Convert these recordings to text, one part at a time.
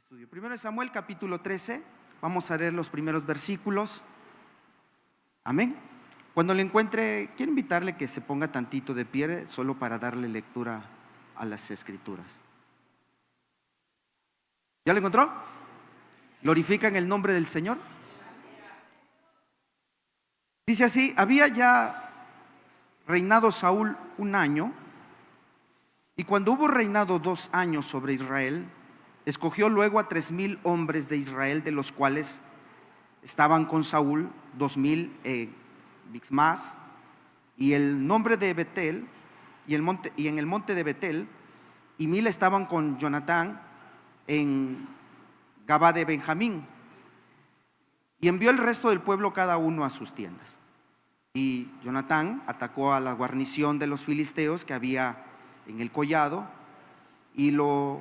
estudio. Primero de Samuel, capítulo 13. Vamos a leer los primeros versículos. Amén. Cuando le encuentre, quiero invitarle que se ponga tantito de pie, solo para darle lectura a las escrituras. ¿Ya lo encontró? ¿Glorifican el nombre del Señor? Dice así: había ya reinado Saúl 1 año, y cuando hubo reinado 2 años sobre Israel, escogió luego a 3,000 hombres de Israel, de los cuales estaban con Saúl 2,000 Micmas, y el nombre de Betel, y en el monte de Betel, y 1,000 estaban con Jonatán en Gabá de Benjamín. Y envió el resto del pueblo cada uno a sus tiendas. Y Jonatán atacó a la guarnición de los filisteos que había en el collado, y lo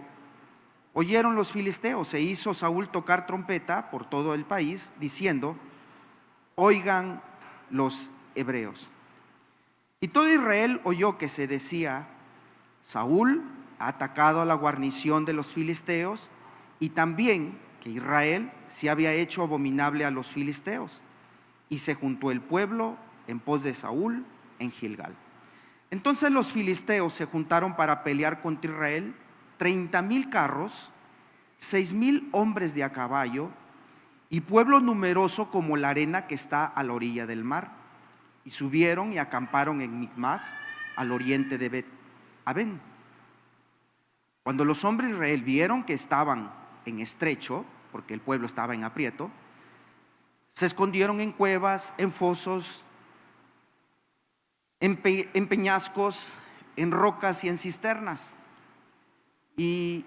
oyeron los filisteos. Se hizo Saúl tocar trompeta por todo el país, diciendo: oigan los hebreos. Y todo Israel oyó que se decía: Saúl ha atacado a la guarnición de los filisteos, y también que Israel se había hecho abominable a los filisteos. Y se juntó el pueblo en pos de Saúl en Gilgal. Entonces los filisteos se juntaron para pelear contra Israel, 30,000 carros, 6,000 hombres de a caballo, y pueblo numeroso como la arena que está a la orilla del mar. Y subieron y acamparon en Micmas, al oriente de Bet-Aven. Cuando los hombres de Israel vieron que estaban en estrecho, porque el pueblo estaba en aprieto, se escondieron en cuevas, en fosos, en peñascos, en rocas y en cisternas. Y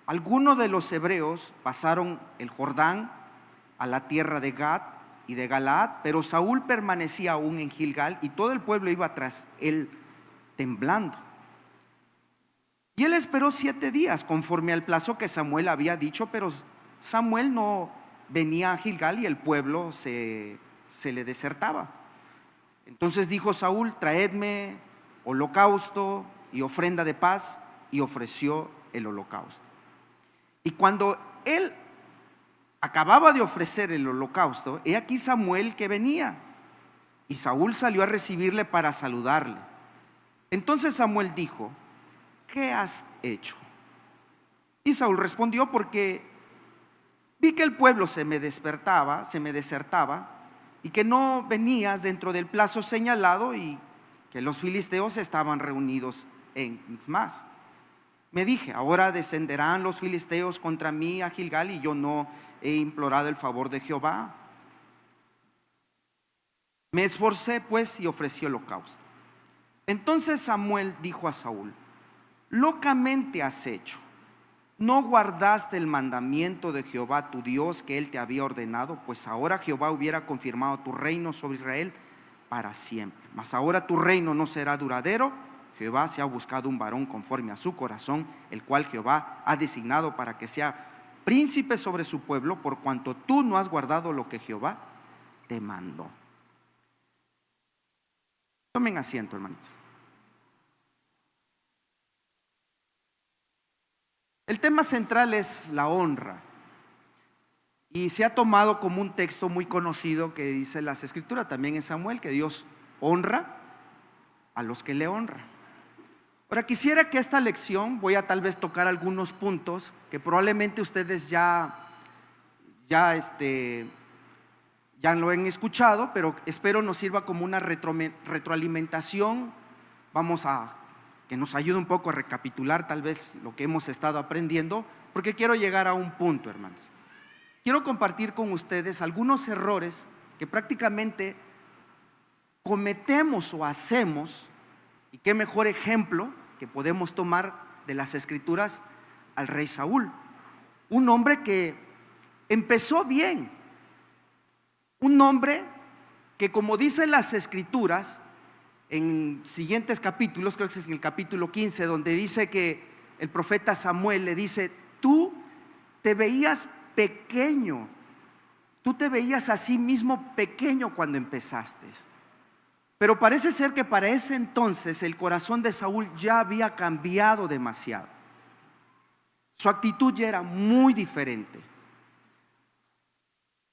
algunos de los hebreos pasaron el Jordán a la tierra de Gad y de Galaad, pero Saúl permanecía aún en Gilgal, y todo el pueblo iba tras él temblando. Y él esperó 7 días conforme al plazo que Samuel había dicho, pero Samuel no venía a Gilgal y el pueblo se le desertaba. Entonces dijo Saúl: traedme holocausto y ofrenda de paz, y ofreció el holocausto. Y cuando él acababa de ofrecer el holocausto, he aquí Samuel que venía, y Saúl salió a recibirle para saludarle. Entonces Samuel dijo: ¿qué has hecho? Y Saúl respondió: porque vi que el pueblo se me desertaba, y que no venías dentro del plazo señalado, y que los filisteos estaban reunidos en Micmas. Me dije: ahora descenderán los filisteos contra mí a Gilgal, y yo no he implorado el favor de Jehová. Me esforcé pues y ofrecí holocausto. Entonces Samuel dijo a Saúl: locamente has hecho. ¿No guardaste el mandamiento de Jehová tu Dios que él te había ordenado? Pues ahora Jehová hubiera confirmado tu reino sobre Israel para siempre. Mas ahora tu reino no será duradero. Jehová se ha buscado un varón conforme a su corazón, el cual Jehová ha designado para que sea príncipe sobre su pueblo, por cuanto tú no has guardado lo que Jehová te mandó. Tomen asiento, hermanos. El tema central es la honra, y se ha tomado como un texto muy conocido que dice las escrituras, también en Samuel, que Dios honra a los que le honran. Ahora quisiera que esta lección, voy a tal vez tocar algunos puntos que probablemente ustedes ya lo han escuchado, pero espero nos sirva como una retroalimentación. Vamos a que nos ayude un poco a recapitular tal vez lo que hemos estado aprendiendo, porque quiero llegar a un punto, hermanos. Quiero compartir con ustedes algunos errores que prácticamente cometemos o hacemos, y qué mejor ejemplo que podemos tomar de las escrituras al rey Saúl, un hombre que empezó bien, un hombre que, como dicen las escrituras en siguientes capítulos, creo que es en el capítulo 15, donde dice que el profeta Samuel le dice: tú te veías pequeño, tú te veías a sí mismo pequeño cuando empezaste. Pero parece ser que para ese entonces el corazón de Saúl ya había cambiado demasiado. su actitud ya era muy diferente.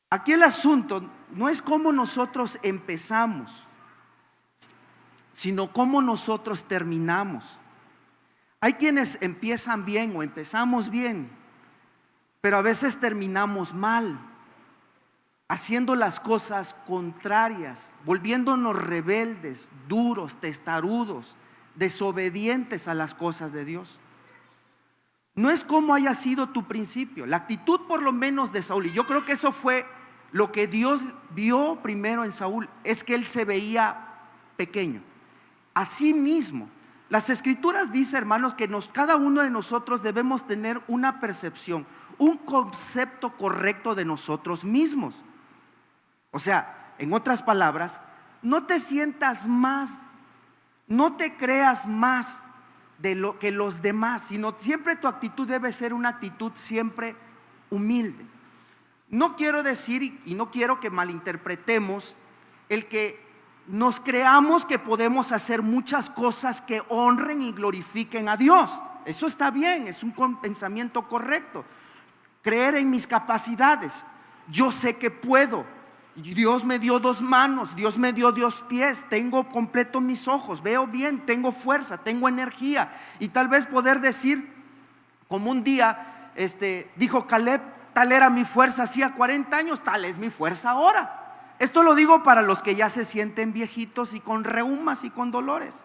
Aquí el asunto no es cómo nosotros empezamos, sino cómo nosotros terminamos. Hay quienes empiezan bien o empezamos bien, pero a veces terminamos mal, haciendo las cosas contrarias, volviéndonos rebeldes, duros, testarudos, desobedientes a las cosas de Dios. No es como haya sido tu principio, la actitud por lo menos de Saúl, y yo creo que eso fue lo que Dios vio primero en Saúl, es que él se veía pequeño. Así mismo, las Escrituras dicen, hermanos, que cada uno de nosotros debemos tener una percepción, un concepto correcto de nosotros mismos. O sea, en otras palabras, no te sientas más, no te creas más de lo que los demás, sino siempre tu actitud debe ser una actitud siempre humilde. No quiero decir y no quiero que malinterpretemos el que nos creamos que podemos hacer muchas cosas que honren y glorifiquen a Dios. Eso está bien, es un pensamiento correcto. Creer en mis capacidades. Yo sé que puedo. Dios me dio 2 manos, Dios me dio 2 pies, tengo completo mis ojos, veo bien, tengo fuerza, tengo energía. Y tal vez poder decir, como un día dijo Caleb, tal era mi fuerza hacía 40 años, tal es mi fuerza ahora. Esto lo digo para los que ya se sienten viejitos y con reumas y con dolores.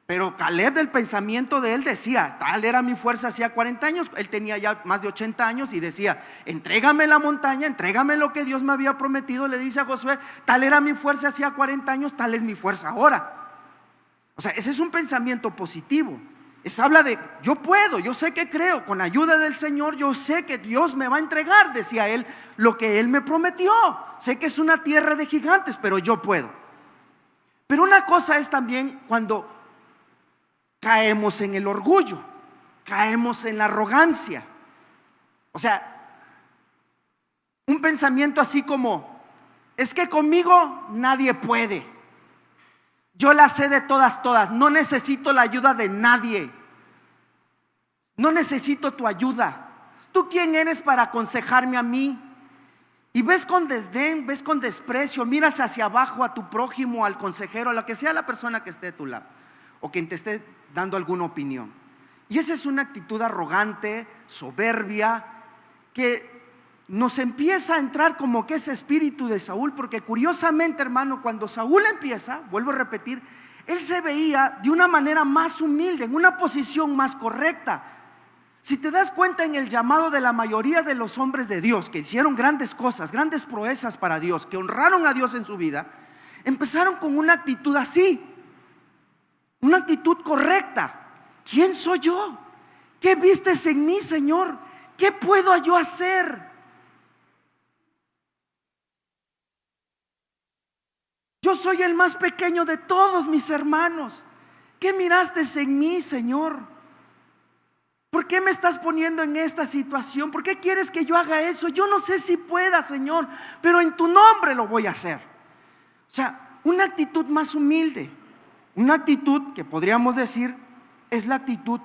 Pero Caleb, del pensamiento de él, decía, tal era mi fuerza hacía 40 años. Él tenía ya más de 80 años y decía, entrégame la montaña, entrégame lo que Dios me había prometido. Le dice a Josué, tal era mi fuerza hacía 40 años, tal es mi fuerza ahora. O sea, ese es un pensamiento positivo. Habla de, yo puedo, yo sé que creo, con ayuda del Señor, yo sé que Dios me va a entregar, decía él, lo que Él me prometió. Sé que es una tierra de gigantes, pero yo puedo. Pero una cosa es también cuando caemos en el orgullo, caemos en la arrogancia. O sea, un pensamiento así como, es que conmigo nadie puede. Yo la sé de todas, no necesito la ayuda de nadie. No necesito tu ayuda. ¿Tú quién eres para aconsejarme a mí? Y ves con desdén, ves con desprecio, miras hacia abajo a tu prójimo, al consejero, a la que sea la persona que esté de tu lado o quien te esté dando alguna opinión. Y esa es una actitud arrogante, soberbia, que nos empieza a entrar como que ese espíritu de Saúl. Porque curiosamente, hermano, cuando Saúl empieza, vuelvo a repetir, él se veía de una manera más humilde, en una posición más correcta. Si te das cuenta, en el llamado de la mayoría de los hombres de Dios que hicieron grandes cosas, grandes proezas para Dios, que honraron a Dios en su vida, empezaron con una actitud así, una actitud correcta. ¿Quién soy yo? ¿Qué vistes en mí, Señor? ¿Qué puedo yo hacer? Yo soy el más pequeño de todos mis hermanos. ¿Qué miraste en mí, Señor? ¿Por qué me estás poniendo en esta situación? ¿Por qué quieres que yo haga eso? Yo no sé si pueda, Señor, pero en tu nombre lo voy a hacer. O sea, una actitud más humilde, una actitud que podríamos decir es la actitud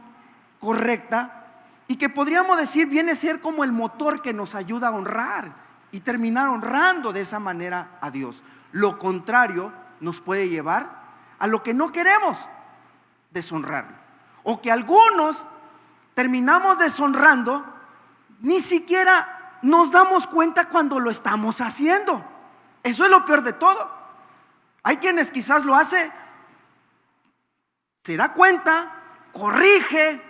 correcta y que podríamos decir viene a ser como el motor que nos ayuda a honrar y terminar honrando de esa manera a Dios. Lo contrario nos puede llevar a lo que no queremos, deshonrarlo, o que algunos terminamos deshonrando, ni siquiera nos damos cuenta cuando lo estamos haciendo. Eso es lo peor de todo. Hay quienes quizás lo hace, se da cuenta, corrige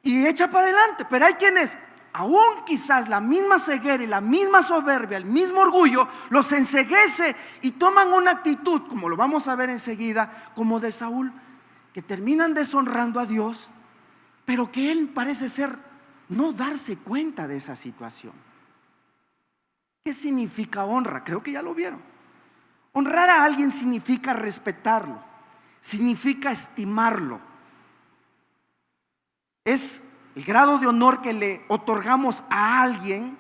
y echa para adelante. Pero hay quienes, aún quizás la misma ceguera y la misma soberbia, el mismo orgullo, los enceguece y toman una actitud, como lo vamos a ver enseguida, como de Saúl, que terminan deshonrando a Dios, pero que él parece ser no darse cuenta de esa situación. ¿Qué significa honra? Creo que ya lo vieron. Honrar a alguien significa respetarlo, significa estimarlo. Es el grado de honor que le otorgamos a alguien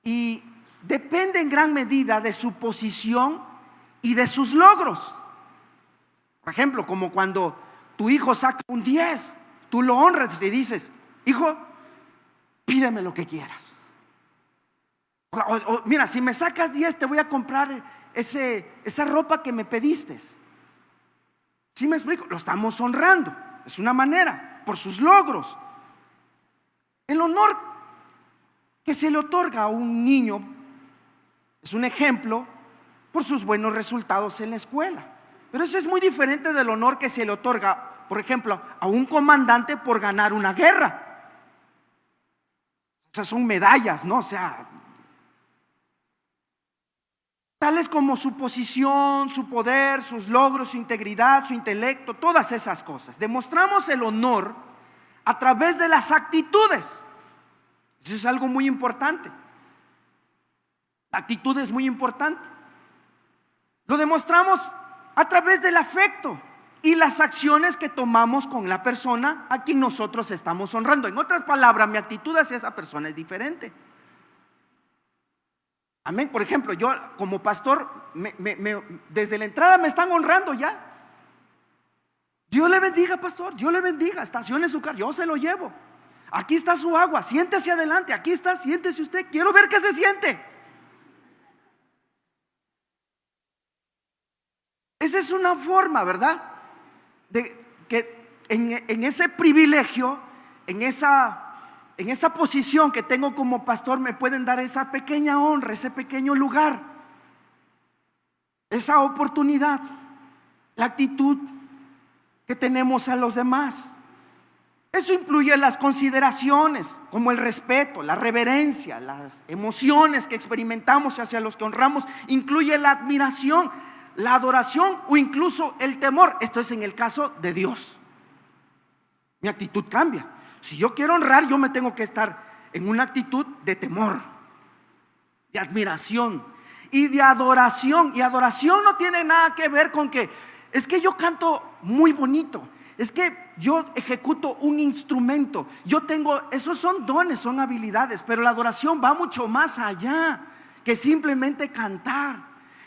y depende en gran medida de su posición y de sus logros. Por ejemplo, como cuando tu hijo saca un 10, tú lo honras y dices, hijo, pídeme lo que quieras. Mira, si me sacas 10 te voy a comprar esa ropa que me pediste. ¿Sí me explico? Lo estamos honrando, es una manera, por sus logros. El honor que se le otorga a un niño es un ejemplo por sus buenos resultados en la escuela. Pero eso es muy diferente del honor que se le otorga, por ejemplo, a un comandante por ganar una guerra. O sea, son medallas, ¿no? O sea, tales como su posición, su poder, sus logros, su integridad, su intelecto, todas esas cosas. Demostramos el honor a través de las actitudes. Eso es algo muy importante. La actitud es muy importante. Lo demostramos a través del afecto y las acciones que tomamos con la persona a quien nosotros estamos honrando. En otras palabras, mi actitud hacia esa persona es diferente. Amén. Por ejemplo, yo como pastor, desde la entrada me están honrando ya. Dios le bendiga, pastor, Dios le bendiga, estacione su carro, yo se lo llevo. Aquí está su agua, siéntese adelante, aquí está, siéntese usted, quiero ver qué se siente. Esa es una forma, ¿verdad? De que en ese privilegio, en esa posición que tengo como pastor, me pueden dar esa pequeña honra, ese pequeño lugar, esa oportunidad, la actitud que tenemos a los demás. Eso incluye las consideraciones como el respeto, la reverencia, las emociones que experimentamos hacia los que honramos, incluye la admiración, la adoración o incluso el temor. Esto es en el caso de Dios. Mi actitud cambia. Si yo quiero honrar, yo me tengo que estar en una actitud de temor, de admiración y de adoración. Y adoración no tiene nada que ver con que es que yo canto muy bonito, es que yo ejecuto un instrumento, yo tengo, esos son dones, son habilidades, pero la adoración va mucho más allá que simplemente cantar.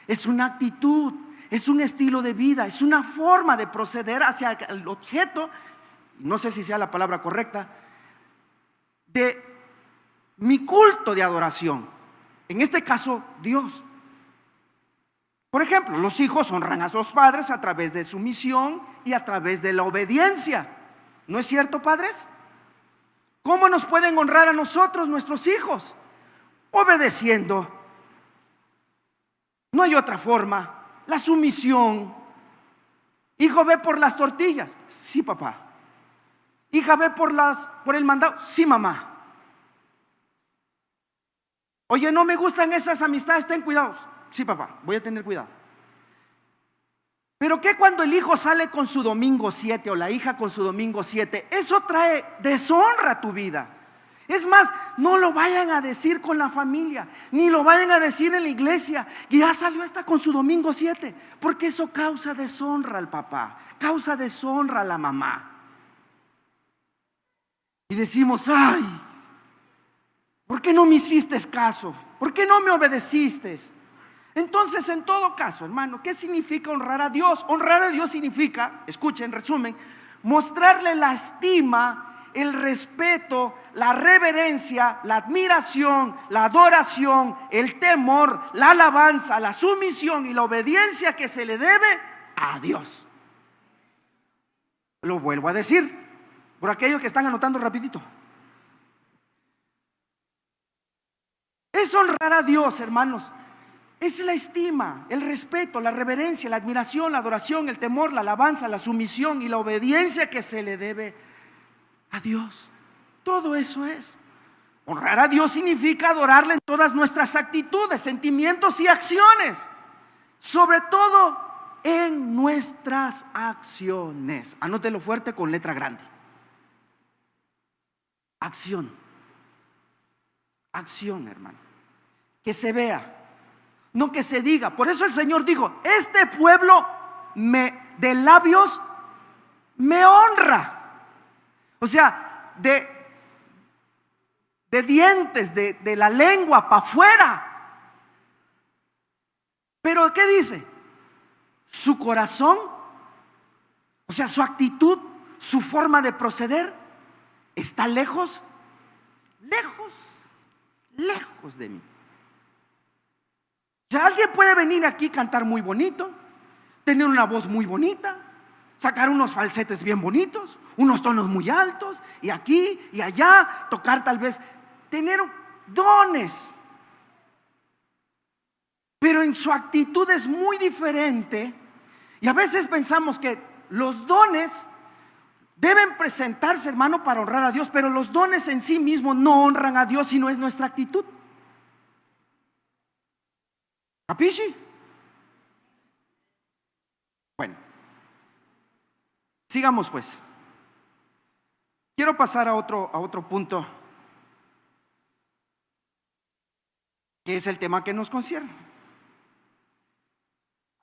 Es una actitud, es un estilo de vida, es una forma de proceder hacia el objeto, no sé si sea la palabra correcta, de mi culto de adoración. En este caso, Dios. Por ejemplo, los hijos honran a sus padres a través de sumisión y a través de la obediencia. ¿No es cierto, padres? ¿Cómo nos pueden honrar a nosotros, nuestros hijos? Obedeciendo. No hay otra forma. La sumisión. Hijo, ve por las tortillas. Sí, papá. Hija, ve por el mandado. Sí, mamá. Oye, no me gustan esas amistades, ten cuidado. Sí, papá, voy a tener cuidado. Pero ¿qué cuando el hijo sale con su domingo 7 o la hija con su domingo 7? Eso trae deshonra a tu vida. Es más, no lo vayan a decir con la familia, ni lo vayan a decir en la iglesia, que ya salió esta con su domingo 7, porque eso causa deshonra al papá, causa deshonra a la mamá. Y decimos, ay, ¿por qué no me hiciste caso? ¿Por qué no me obedeciste? Entonces, en todo caso, hermano, ¿qué significa honrar a Dios? Honrar a Dios significa, escuchen, en resumen, mostrarle la estima, el respeto, la reverencia, la admiración, la adoración, el temor, la alabanza, la sumisión y la obediencia que se le debe a Dios. Lo vuelvo a decir, por aquellos que están anotando rapidito. Es honrar a Dios, hermanos. Es la estima, el respeto, la reverencia, la admiración, la adoración, el temor, la alabanza, la sumisión y la obediencia que se le debe a Dios. Todo eso es. Honrar a Dios significa adorarle en todas nuestras actitudes, sentimientos y acciones. Sobre todo en nuestras acciones. Anótelo fuerte con letra grande. Acción. Acción, hermano. Que se vea. No que se diga. Por eso el Señor dijo: este pueblo de labios me honra. O sea, de dientes, de la lengua para afuera. Pero ¿qué dice? Su corazón, o sea, su actitud, su forma de proceder está lejos, lejos, lejos de mí. O sea, alguien puede venir aquí y cantar muy bonito, tener una voz muy bonita, sacar unos falsetes bien bonitos, unos tonos muy altos, y aquí y allá tocar, tal vez tener dones, pero en su actitud es muy diferente. Y a veces pensamos que los dones deben presentarse, hermano, para honrar a Dios, pero los dones en sí mismos no honran a Dios, sino es nuestra actitud. ¿Capisci? Bueno, sigamos pues. Quiero pasar a otro punto, que es el tema que nos concierne.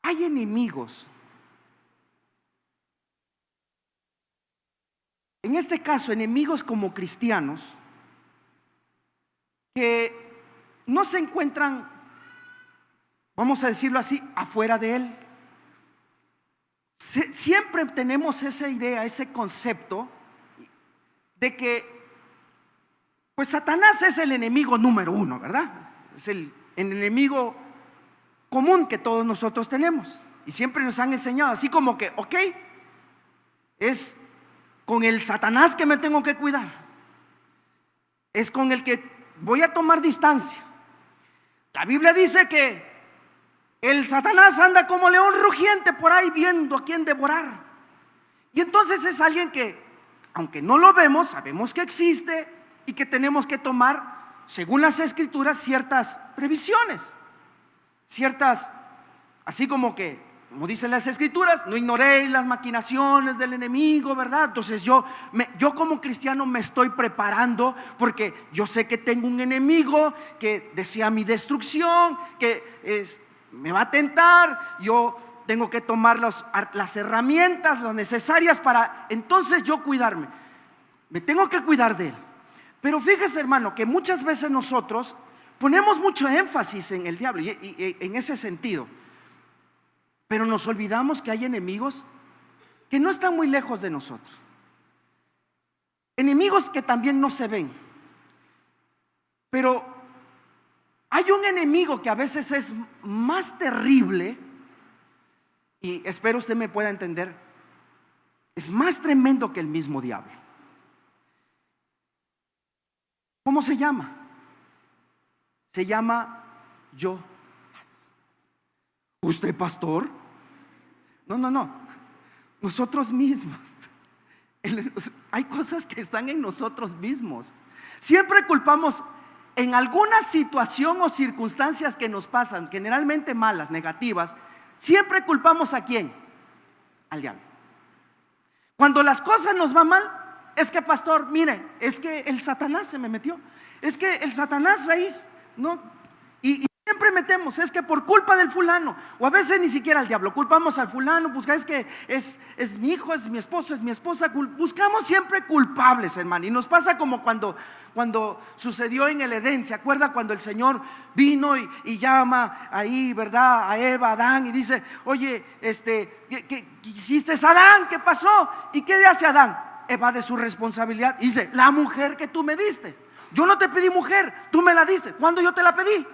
Hay enemigos. En este caso, enemigos como cristianos que no se encuentran, vamos a decirlo así, afuera de él. Siempre tenemos esa idea, ese concepto de que pues Satanás es el enemigo número uno, ¿verdad? Es el enemigo común que todos nosotros tenemos. Y siempre nos han enseñado así como que, ok, es con el Satanás que me tengo que cuidar, es con el que voy a tomar distancia. La Biblia dice que el Satanás anda como león rugiente por ahí viendo a quién devorar. Y entonces es alguien que, aunque no lo vemos, sabemos que existe y que tenemos que tomar, según las Escrituras, ciertas previsiones, ciertas, así como que, como dicen las Escrituras, no ignoréis las maquinaciones del enemigo, ¿verdad? Entonces yo como cristiano me estoy preparando, porque yo sé que tengo un enemigo que desea mi destrucción, que me va a tentar. Yo tengo que tomar las herramientas, las necesarias para entonces yo cuidarme. Me tengo que cuidar de él. Pero fíjese, hermano, que muchas veces nosotros ponemos mucho énfasis en el diablo y en ese sentido, pero nos olvidamos que hay enemigos que no están muy lejos de nosotros, enemigos que también no se ven. Pero hay un enemigo que a veces es más terrible, y espero usted me pueda entender, es más tremendo que el mismo diablo. ¿Cómo se llama? Se llama yo. ¿Usted, pastor? No, nosotros mismos. Hay cosas que están en nosotros mismos. Siempre culpamos en alguna situación o circunstancias que nos pasan, generalmente malas, negativas. Siempre culpamos ¿a quién? Al diablo. Cuando las cosas nos van mal, es que, pastor, mire, es que el Satanás se me metió, es que el Satanás ahí no, y siempre metemos, es que por culpa del fulano, o a veces ni siquiera al diablo, culpamos al fulano, pues es que es mi hijo, es mi esposo, es mi esposa. Buscamos siempre culpables, hermano. Y nos pasa como cuando sucedió en el Edén. ¿Se acuerda cuando el Señor vino y llama ahí, verdad, a Eva, a Adán, y dice, oye, ¿qué hiciste, Adán? ¿Qué pasó? ¿Y qué hace Adán? Evade su responsabilidad. Dice, la mujer que tú me diste. Yo no te pedí mujer, tú me la diste. ¿Cuándo yo te la pedí?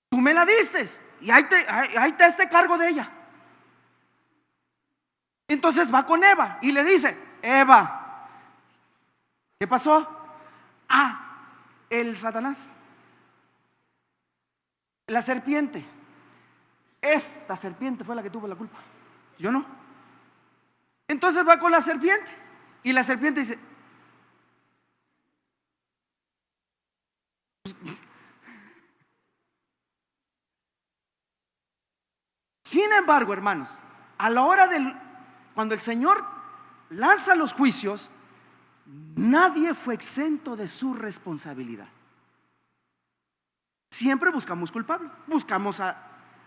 Tú me la diste y ahí te este cargo de ella. Entonces va con Eva y le dice, Eva, ¿qué pasó? El Satanás, la serpiente. Esta serpiente fue la que tuvo la culpa, yo no. Entonces va con la serpiente y la serpiente dice, sin embargo, hermanos, a la hora cuando el Señor lanza los juicios, nadie fue exento de su responsabilidad. Siempre buscamos culpable. Buscamos a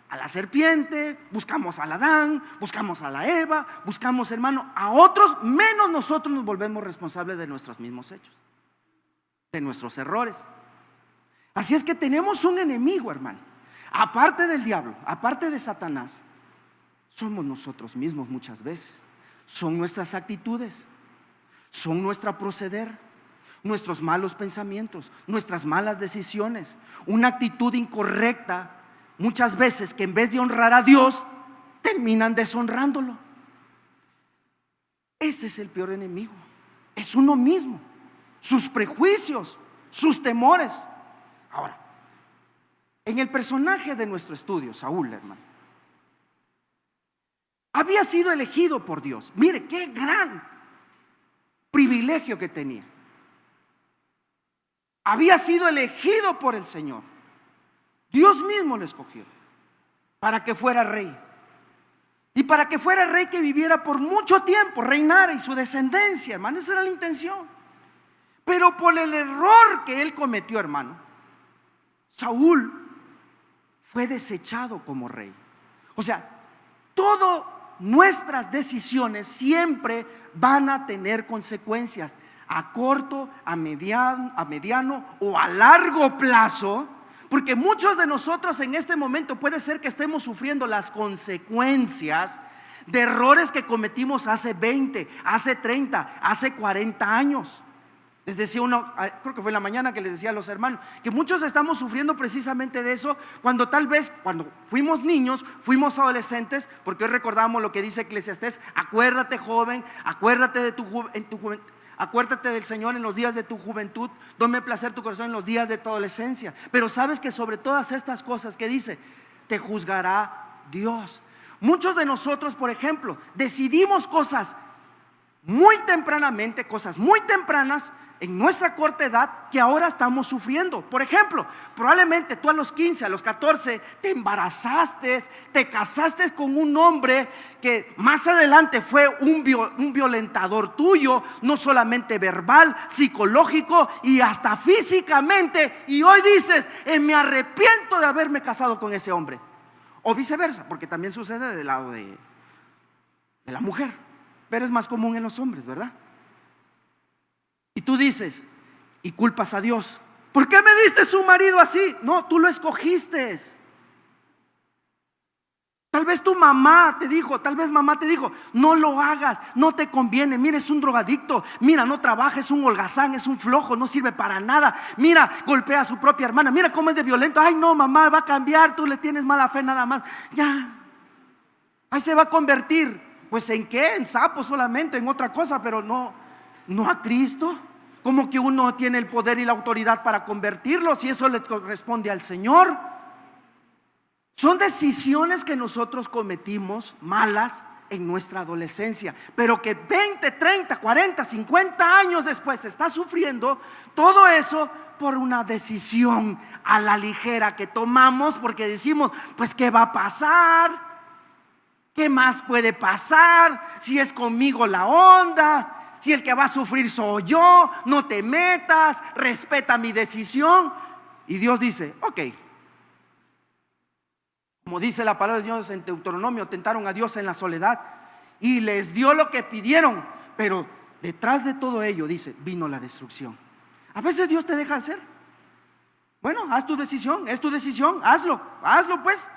la serpiente, buscamos al Adán, buscamos a la Eva, buscamos, hermano, a otros, menos nosotros nos volvemos responsables de nuestros mismos hechos, de nuestros errores. Así es que tenemos un enemigo, hermano. Aparte del diablo, aparte de Satanás, somos nosotros mismos muchas veces. son nuestras actitudes, son nuestro proceder, nuestros malos pensamientos, nuestras malas decisiones, una actitud incorrecta, muchas veces que en vez de honrar a Dios, terminan deshonrándolo. Ese es el peor enemigo, es uno mismo, sus prejuicios, sus temores. Ahora, en el personaje de nuestro estudio, Saúl, hermano, había sido elegido por Dios. Mire qué gran privilegio que tenía. Había sido elegido por el Señor. Dios mismo lo escogió para que fuera rey. Y para que fuera rey que viviera por mucho tiempo, reinara y su descendencia, hermano, esa era la intención. Pero por el error que él cometió, hermano, Saúl fue desechado como rey. O sea, todas nuestras decisiones siempre van a tener consecuencias a corto, a mediano o a largo plazo. Porque muchos de nosotros en este momento puede ser que estemos sufriendo las consecuencias de errores que cometimos hace 20, hace 30, hace 40 años. Les decía uno, creo que fue en la mañana que les decía a los hermanos, que muchos estamos sufriendo precisamente de eso cuando tal vez cuando fuimos niños, fuimos adolescentes, porque hoy recordamos lo que dice Eclesiastés: acuérdate, joven, acuérdate de tu juventud. Acuérdate del Señor en los días de tu juventud, dame placer tu corazón en los días de tu adolescencia. Pero sabes que sobre todas estas cosas que dice, te juzgará Dios. Muchos de nosotros, por ejemplo, decidimos cosas muy tempranamente, cosas muy tempranas en nuestra corta edad que ahora estamos sufriendo. Por ejemplo, probablemente tú a los 15, a los 14 te embarazaste, te casaste con un hombre que más adelante fue un violentador tuyo, no solamente verbal, psicológico y hasta físicamente, y hoy dices, me arrepiento de haberme casado con ese hombre. O viceversa, porque también sucede del lado de la mujer, pero es más común en los hombres, ¿verdad? Y tú dices, y culpas a Dios, ¿por qué me diste su marido así? No, tú lo escogiste. Tal vez tu mamá te dijo, tal vez mamá te dijo, no lo hagas, no te conviene, mira, es un drogadicto, mira, no trabaja, es un holgazán, es un flojo, no sirve para nada, mira, golpea a su propia hermana, mira cómo es de violento. Ay no, mamá, va a cambiar, tú le tienes mala fe nada más. Ya, ahí se va a convertir, pues ¿en qué? En sapo solamente, en otra cosa, pero no a Cristo. Como que uno tiene el poder y la autoridad para convertirlo, si eso le corresponde al Señor. Son decisiones que nosotros cometimos malas en nuestra adolescencia, pero que 20, 30, 40, 50 años después se está sufriendo todo eso por una decisión a la ligera que tomamos, porque decimos, pues ¿qué va a pasar? ¿Qué más puede pasar? Si es conmigo la onda, si el que va a sufrir soy yo, no te metas, respeta mi decisión. Y Dios dice, ok. Como dice la palabra de Dios en Deuteronomio, tentaron a Dios en la soledad y les dio lo que pidieron, pero detrás de todo ello, dice, vino la destrucción. A veces Dios te deja hacer. Bueno, haz tu decisión, es tu decisión, hazlo pues.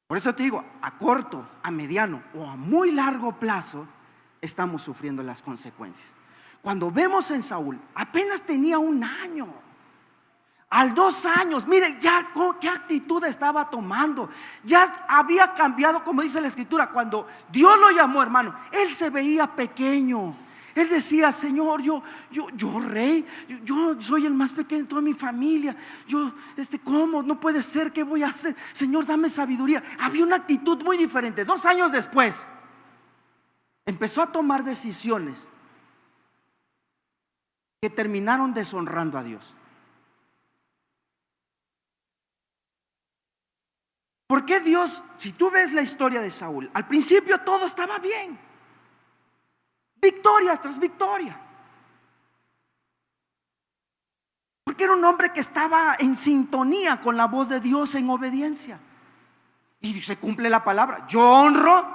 Por eso te digo, a corto, a mediano o a muy largo plazo estamos sufriendo las consecuencias. Cuando vemos en Saúl, apenas tenía 1 año. Al 2 años, mire ya qué actitud estaba tomando. Ya había cambiado, como dice la escritura, cuando Dios lo llamó, hermano, él se veía pequeño. Él decía, Señor, yo rey, yo soy el más pequeño de toda mi familia. ¿Cómo? No puede ser, ¿qué voy a hacer? Señor, dame sabiduría. Había una actitud muy diferente. 2 años después, empezó a tomar decisiones que terminaron deshonrando a Dios. ¿Por qué Dios, si tú ves la historia de Saúl, al principio todo estaba bien? Victoria tras victoria. Porque era un hombre que estaba en sintonía con la voz de Dios, en obediencia. Y se cumple la palabra, yo honro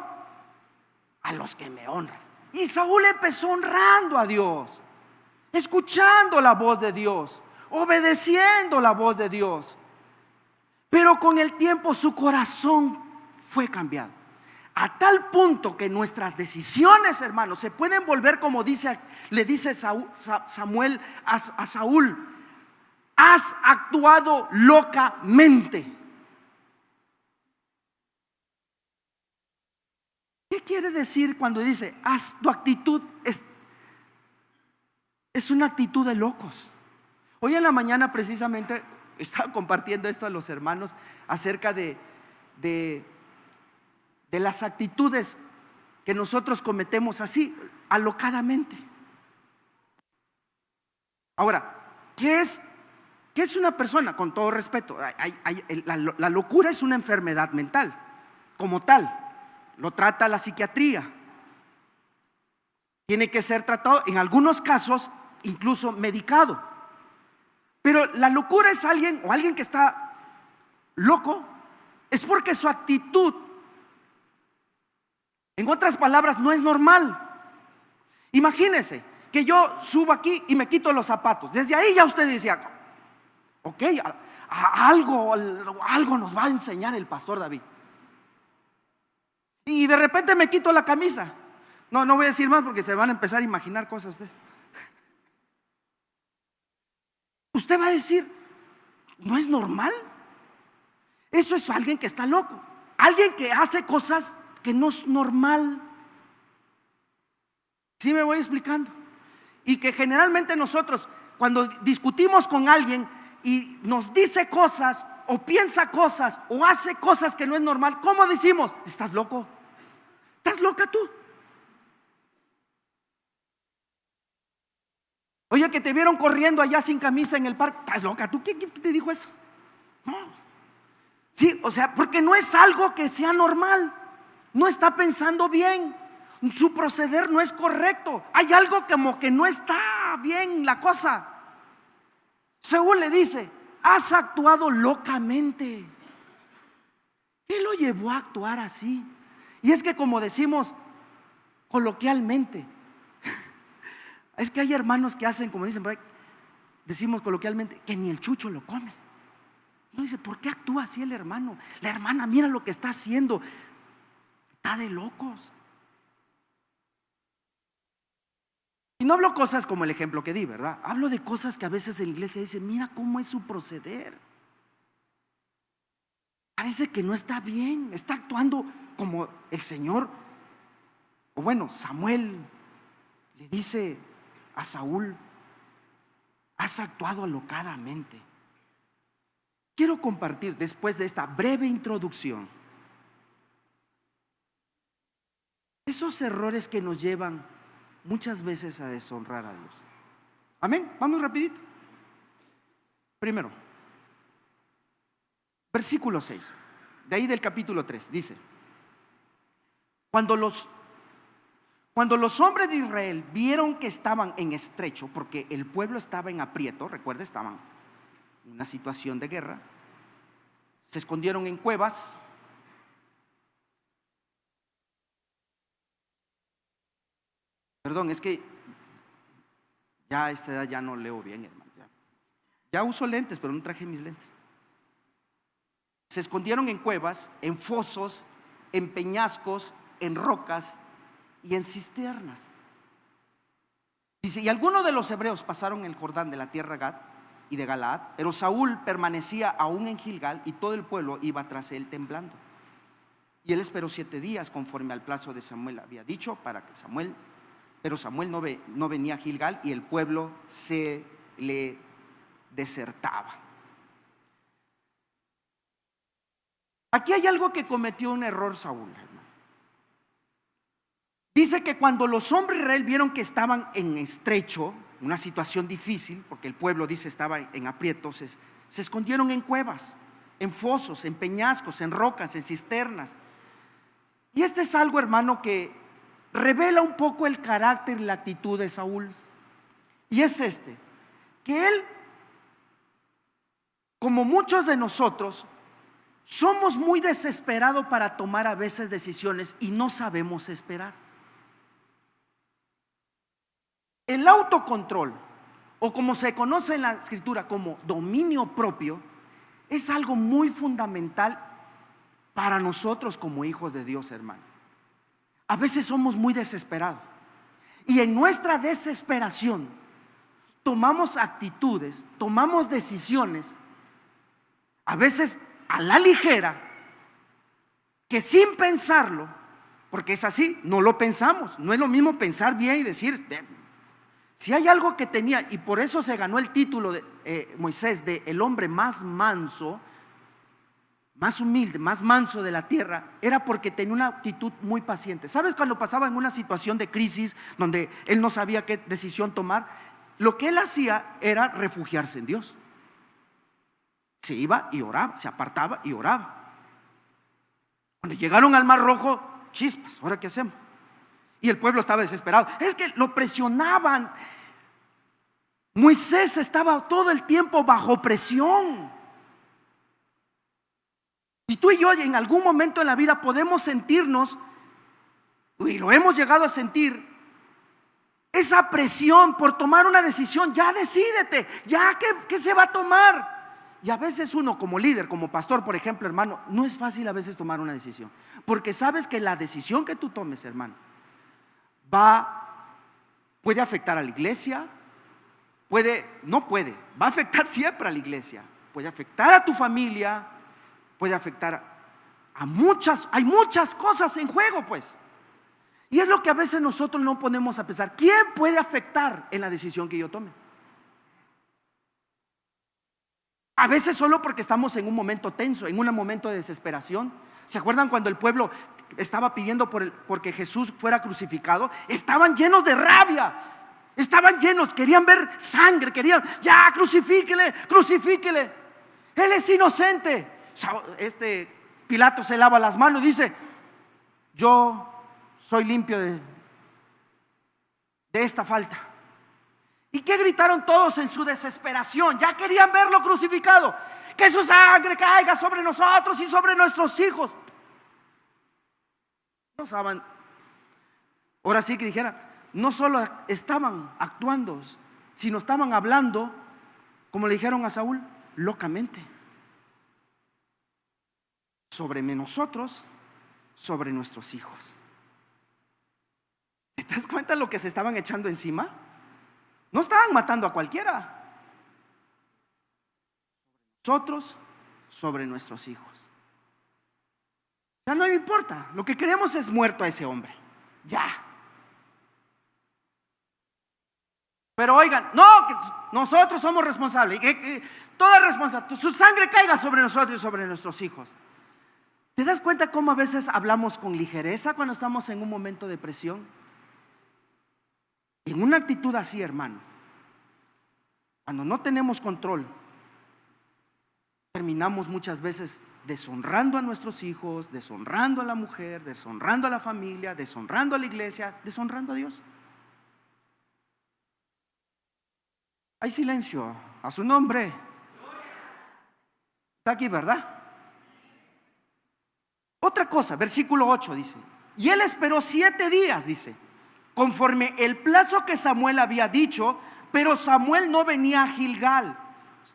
a los que me honran. Y Saúl empezó honrando a Dios, escuchando la voz de Dios, obedeciendo la voz de Dios. Pero con el tiempo su corazón fue cambiado. a tal punto que nuestras decisiones, hermanos, se pueden volver como le dice Samuel a Saúl: has actuado locamente. ¿Qué quiere decir cuando dice tu actitud es una actitud de locos? Hoy en la mañana precisamente estaba compartiendo esto a los hermanos acerca de las actitudes que nosotros cometemos así, alocadamente. Ahora, ¿qué es una persona? Con todo respeto, la locura es una enfermedad mental, como tal. Lo trata la psiquiatría. Tiene que ser tratado, en algunos casos, incluso medicado. Pero la locura es alguien que está loco, es porque su actitud, en otras palabras, no es normal. Imagínense que yo subo aquí y me quito los zapatos. Desde ahí ya usted decía: ok, algo nos va a enseñar el pastor David. Y de repente me quito la camisa. No voy a decir más porque se van a empezar a imaginar cosas ustedes. Usted va a decir: ¿no es normal? Eso es alguien que está loco, alguien que hace cosas que no es normal. ¿Sí me voy explicando? Y que generalmente nosotros, cuando discutimos con alguien y nos dice cosas o piensa cosas o hace cosas que no es normal, ¿cómo decimos? ¿Estás loco? ¿Estás loca tú? Oye, que te vieron corriendo allá sin camisa en el parque, ¿estás loca tú? ¿Quién te dijo eso? No. Sí, o sea, porque no es algo que sea normal. No está pensando bien. Su proceder no es correcto. Hay algo como que no está bien la cosa. Saúl le dice: has actuado locamente. ¿Qué lo llevó a actuar así? Y es que, como decimos coloquialmente, es que hay hermanos que hacen, como dicen por ahí, decimos coloquialmente, que ni el chucho lo come. No dice: ¿por qué actúa así el hermano? La hermana, mira lo que está haciendo. Está de locos. Y no hablo cosas como el ejemplo que di, ¿verdad? Hablo de cosas que a veces en la iglesia dicen: mira cómo es su proceder. Parece que no está bien. Está actuando como el Señor, o bueno, Samuel le dice a Saúl: has actuado alocadamente. Quiero compartir, después de esta breve introducción, esos errores que nos llevan muchas veces a deshonrar a Dios. Amén. Vamos rapidito. Primero, versículo 6 de ahí del capítulo 3 dice: cuando los hombres de Israel vieron que estaban en estrecho, porque el pueblo estaba en aprieto, recuerda, estaban en una situación de guerra, se escondieron en cuevas. Perdón, es que ya a esta edad ya no leo bien, hermano. Ya uso lentes, pero no traje mis lentes. Se escondieron en cuevas, en fosos, en peñascos, en rocas y en cisternas. Dice: y algunos de los hebreos pasaron el Jordán de la tierra Gad y de Galaad, pero Saúl permanecía aún en Gilgal y todo el pueblo iba tras él temblando. Y él esperó 7 días conforme al plazo de Samuel había dicho, pero Samuel no venía a Gilgal y el pueblo se le desertaba. Aquí hay algo que cometió un error Saúl, hermano. Dice que cuando los hombres de Israel vieron que estaban en estrecho, una situación difícil, porque el pueblo, dice, estaba en aprietos, se escondieron en cuevas, en fosos, en peñascos, en rocas, en cisternas. Y este es algo, hermano, que revela un poco el carácter y la actitud de Saúl. Y es que él, como muchos de nosotros, somos muy desesperados para tomar a veces decisiones y no sabemos esperar. El autocontrol, o como se conoce en la escritura como dominio propio, es algo muy fundamental para nosotros como hijos de Dios, hermano. a veces somos muy desesperados. Y en nuestra desesperación tomamos actitudes, tomamos decisiones, a veces a la ligera, que sin pensarlo, porque es así, no lo pensamos. No es lo mismo pensar bien y decir, si hay algo que tenía, y por eso se ganó el título de Moisés de el hombre más manso, más humilde, más manso de la tierra, era porque tenía una actitud muy paciente. ¿Sabes? Cuando pasaba en una situación de crisis donde él no sabía qué decisión tomar, lo que él hacía era refugiarse en Dios. Se iba y oraba, se apartaba y oraba. Cuando llegaron al Mar Rojo, chispas, ¿ahora qué hacemos? Y el pueblo estaba desesperado. Es que lo presionaban. Moisés estaba todo el tiempo bajo presión. Y tú y yo en algún momento en la vida podemos sentirnos, y lo hemos llegado a sentir, esa presión por tomar una decisión. Ya decídete, ya ¿qué se va a tomar? Y a veces uno como líder, como pastor, por ejemplo, hermano, no es fácil a veces tomar una decisión, porque sabes que la decisión que tú tomes, hermano, puede afectar a la iglesia, va a afectar siempre a la iglesia, puede afectar a tu familia, puede afectar hay muchas cosas en juego, pues. Y es lo que a veces nosotros no ponemos a pensar. ¿Quién puede afectar en la decisión que yo tome? A veces solo porque estamos en un momento tenso, en un momento de desesperación. ¿Se acuerdan cuando el pueblo estaba pidiendo porque Jesús fuera crucificado? Estaban llenos de rabia, estaban llenos, querían ver sangre, ya crucifíquele, crucifíquele. Él es inocente. Pilato se lava las manos y dice: yo soy limpio de esta falta. ¿Y qué gritaron todos en su desesperación? Ya querían verlo crucificado. Que su sangre caiga sobre nosotros y sobre nuestros hijos. No saben. Ahora sí que dijera, no solo estaban actuando, sino estaban hablando, como le dijeron a Saúl, locamente. Sobre nosotros, sobre nuestros hijos. ¿Te das cuenta de lo que se estaban echando encima? No estaban matando a cualquiera. Nosotros sobre nuestros hijos. Ya no me importa. Lo que queremos es muerto a ese hombre. Ya. Pero oigan, no, que nosotros somos responsables. Toda responsabilidad, su sangre caiga sobre nosotros y sobre nuestros hijos. ¿Te das cuenta cómo a veces hablamos con ligereza cuando estamos en un momento de presión? En una actitud así, hermano, cuando no tenemos control, terminamos muchas veces deshonrando a nuestros hijos, deshonrando a la mujer, deshonrando a la familia, deshonrando a la iglesia, deshonrando a Dios. Hay silencio a su nombre. Está aquí, ¿verdad? Otra cosa, versículo 8 dice: y él esperó 7 días, dice, conforme el plazo que Samuel había dicho, pero Samuel no venía a Gilgal.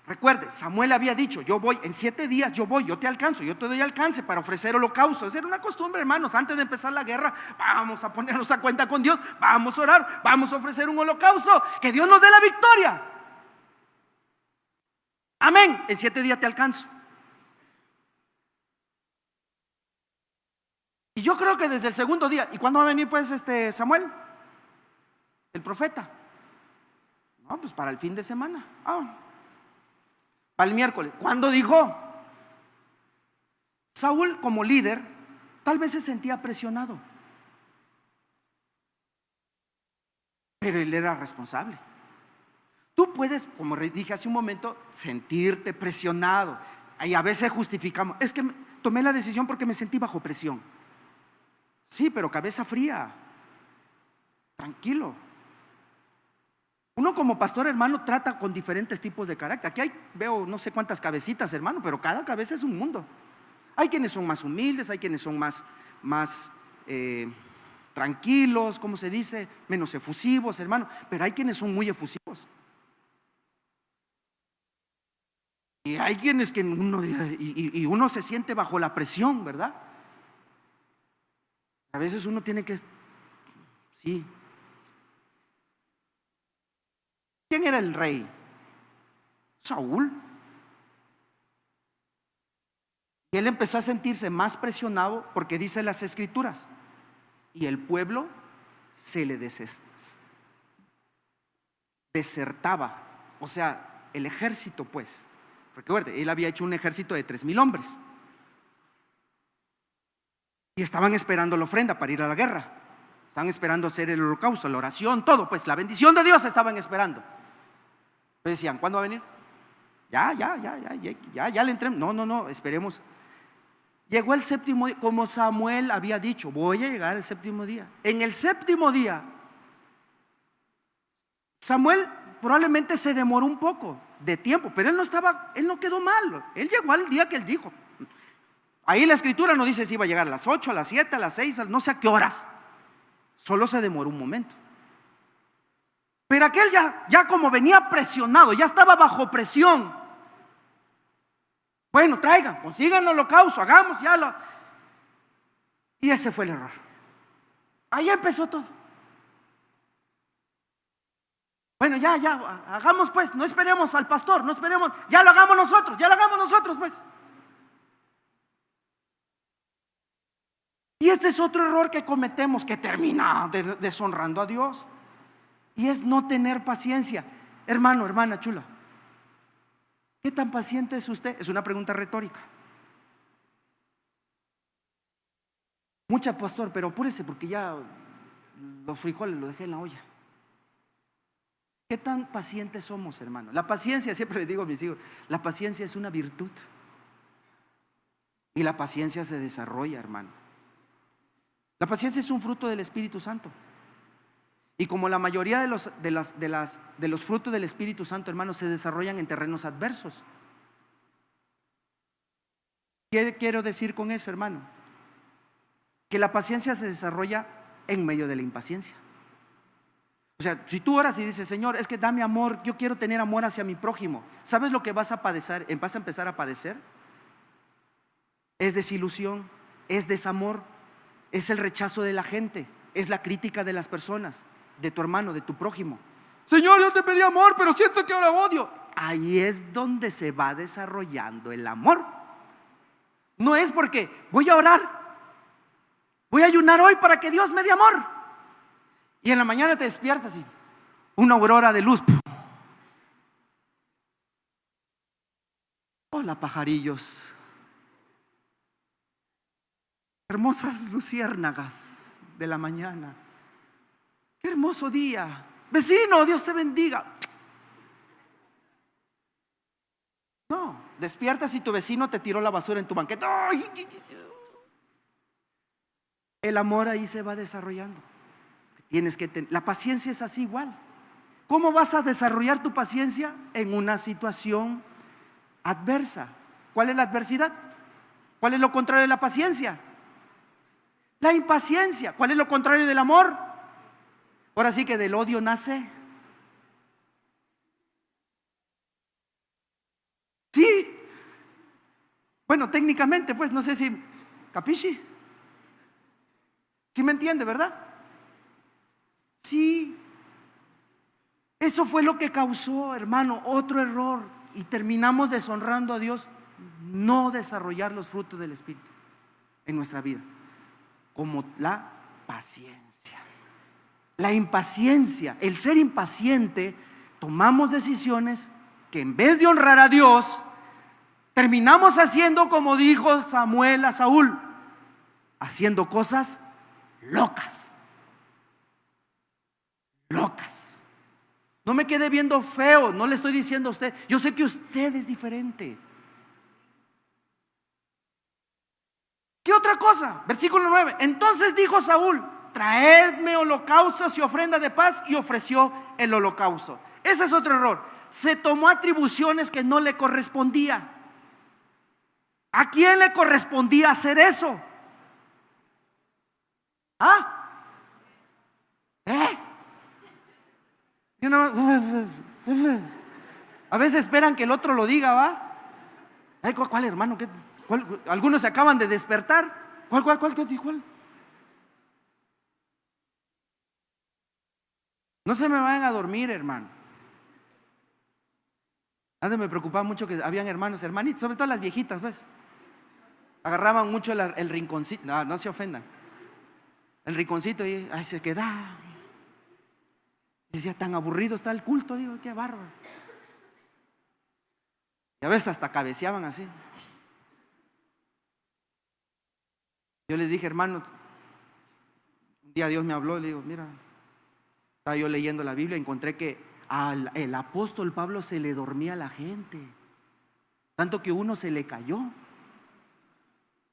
Recuerde, Samuel había dicho: yo voy, en 7 días yo voy, yo te alcanzo, yo te doy alcance para ofrecer holocausto. Esa era una costumbre, hermanos, antes de empezar la guerra, vamos a ponernos a cuenta con Dios, vamos a orar, vamos a ofrecer un holocausto, que Dios nos dé la victoria. Amén, en 7 días te alcanzo. Y yo creo que desde el segundo día. ¿Y cuándo va a venir pues Samuel? El profeta. No, pues para el fin de semana. Para el miércoles. ¿Cuándo dijo? Saúl, como líder, tal vez se sentía presionado, pero él era responsable. Tú puedes, como dije hace un momento, sentirte presionado. Y a veces justificamos: es que tomé la decisión porque me sentí bajo presión. Sí, pero cabeza fría, tranquilo. Uno como pastor, hermano, trata con diferentes tipos de carácter. Aquí veo no sé cuántas cabecitas, hermano, pero cada cabeza es un mundo. Hay quienes son más humildes, hay quienes son más tranquilos, ¿cómo se dice? Menos efusivos, hermano. Pero hay quienes son muy efusivos. Y hay quienes que uno se siente bajo la presión, ¿verdad? A veces uno tiene que, sí. ¿Quién era el rey? Saúl. Y él empezó a sentirse más presionado porque dice las escrituras, y el pueblo se le desertaba, o sea, el ejército, pues, recuerde, él había hecho un ejército de 3,000 hombres y estaban esperando la ofrenda para ir a la guerra, estaban esperando hacer el holocausto, la oración, todo, pues la bendición de Dios estaban esperando. Entonces decían, ¿cuándo va a venir? Ya le entré. No, esperemos. Llegó el séptimo día, como Samuel había dicho, voy a llegar el séptimo día. En el séptimo día, Samuel probablemente se demoró un poco de tiempo, pero él no quedó mal. Él llegó al día que él dijo. Ahí la escritura no dice si iba a llegar a las 8, a las 7, a las 6, no sé a qué horas. Solo se demoró un momento. Pero aquel ya como venía presionado, ya estaba bajo presión. Bueno, traigan, consigan el holocausto, hagamos ya. Y ese fue el error. Ahí empezó todo. Bueno, ya, hagamos pues, no esperemos al pastor, no esperemos, ya lo hagamos nosotros pues. Y este es otro error que cometemos, que termina deshonrando a Dios, y es no tener paciencia. Hermano, hermana chula, ¿qué tan paciente es usted? Es una pregunta retórica. Mucha, pastor, pero apúrese porque ya los frijoles los dejé en la olla. ¿Qué tan pacientes somos, hermano? La paciencia, siempre les digo a mis hijos, la paciencia es una virtud. Y la paciencia se desarrolla, hermano. La paciencia es un fruto del Espíritu Santo. Y como la mayoría de los frutos del Espíritu Santo, hermanos, se desarrollan en terrenos adversos. ¿Qué quiero decir con eso, hermano? Que la paciencia se desarrolla en medio de la impaciencia. O sea, si tú oras y dices, Señor, es que dame amor, yo quiero tener amor hacia mi prójimo, ¿sabes lo que vas a padecer? Vas a empezar a padecer. Es desilusión, es desamor, es el rechazo de la gente, es la crítica de las personas, de tu hermano, de tu prójimo. Señor, yo te pedí amor, pero siento que ahora odio. Ahí es donde se va desarrollando el amor. No es porque voy a orar, voy a ayunar hoy para que Dios me dé amor, y en la mañana te despiertas y una aurora de luz. Hola, pajarillos, hermosas luciérnagas de la mañana. Qué hermoso día. Vecino, Dios te bendiga. No, despiertas y tu vecino te tiró la basura en tu banqueta. El amor ahí se va desarrollando. Tienes que la paciencia es así igual. ¿Cómo vas a desarrollar tu paciencia? En una situación adversa. ¿Cuál es la adversidad? ¿Cuál es lo contrario de la paciencia? La impaciencia. ¿Cuál es lo contrario del amor? Ahora sí que del odio nace. Sí. Bueno, técnicamente, pues no sé si capisci. ¿Sí me entiende, verdad? Sí. Eso fue lo que causó, hermano, otro error, y terminamos deshonrando a Dios. No desarrollar los frutos del Espíritu en nuestra vida, como la paciencia, la impaciencia. El ser impaciente, tomamos decisiones que en vez de honrar a Dios, terminamos haciendo como dijo Samuel a Saúl, haciendo cosas locas. No me quede viendo feo, no le estoy diciendo a usted, yo sé que usted es diferente. ¿Qué otra cosa? Versículo 9. Entonces dijo Saúl, traedme holocaustos y ofrenda de paz, y ofreció el holocausto. Ese es otro error. Se tomó atribuciones que no le correspondía. ¿A quién le correspondía hacer eso? A veces esperan que el otro lo diga, ¿va? Ay, ¿cuál hermano? ¿Cuál? Algunos se acaban de despertar. ¿Cuál? No se me vayan a dormir, hermano. Antes me preocupaba mucho que habían hermanitos, sobre todo las viejitas, pues. Agarraban mucho el rinconcito. No se ofendan. El rinconcito y ahí se quedaba. Decía, tan aburrido está el culto, digo, qué bárbaro. Y a veces hasta cabeceaban así. Yo les dije, hermano, un día Dios me habló y le digo, mira, estaba yo leyendo la Biblia y encontré que el apóstol Pablo se le dormía a la gente, tanto que uno se le cayó.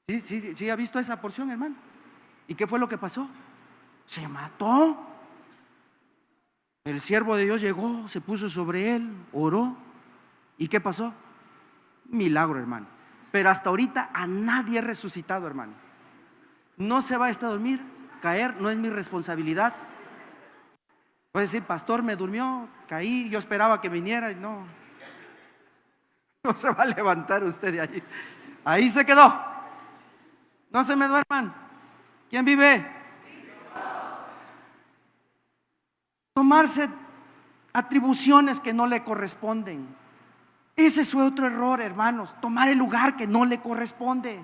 Sí, ¿ha visto esa porción, hermano? ¿Y qué fue lo que pasó? Se mató. El siervo de Dios llegó, se puso sobre él, oró. ¿Y qué pasó? Milagro, hermano. Pero hasta ahorita a nadie ha resucitado, hermano. No se va a estar a dormir, caer no es mi responsabilidad. Puede decir, pastor, me durmió, caí, yo esperaba que viniera y no se va a levantar usted de allí. Ahí se quedó. No se me duerman. ¿Quién vive? Tomarse atribuciones que no le corresponden. Ese es otro error, hermanos. Tomar el lugar que no le corresponde.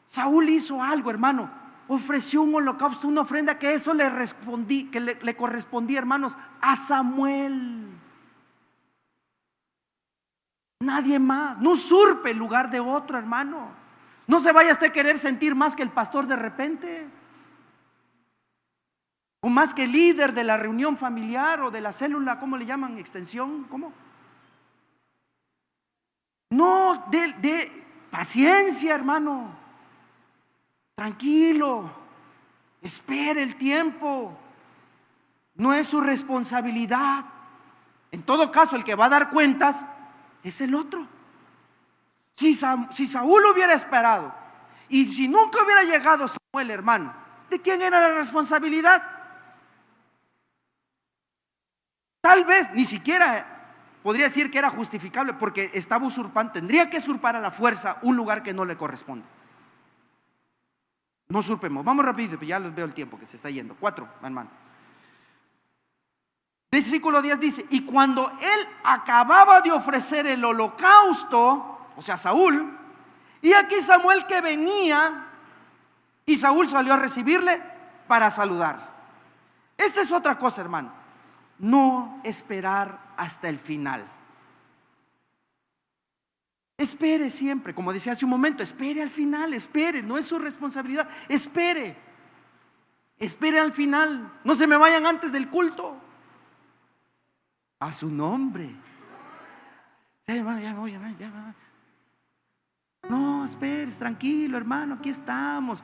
Saúl hizo algo, hermano. Ofreció un holocausto, una ofrenda que eso le correspondía, hermanos, a Samuel. Nadie más. No usurpe el lugar de otro, hermano. No se vaya usted a querer sentir más que el pastor de repente, o más que el líder de la reunión familiar o de la célula, ¿cómo le llaman? Extensión, ¿cómo? No, de paciencia, hermano. Tranquilo, espere el tiempo. No es su responsabilidad. En todo caso, el que va a dar cuentas es el otro. Si Saúl hubiera esperado y si nunca hubiera llegado Samuel, hermano, ¿de quién era la responsabilidad? Tal vez ni siquiera podría decir que era justificable, porque estaba usurpando, tendría que usurpar a la fuerza un lugar que no le corresponde. No usurpemos, vamos rápido, ya les veo el tiempo que se está yendo. 4, hermano. Versículo 10 dice: y cuando él acababa de ofrecer el holocausto, o sea, Saúl, y aquí Samuel que venía, y Saúl salió a recibirle para saludar. Esta es otra cosa, hermano. No esperar hasta el final. Espere siempre, como decía hace un momento, espere al final, espere, no es su responsabilidad, espere al final, no se me vayan antes del culto. A su nombre. Sí, hermano, ya voy. No, espere, tranquilo, hermano, aquí estamos.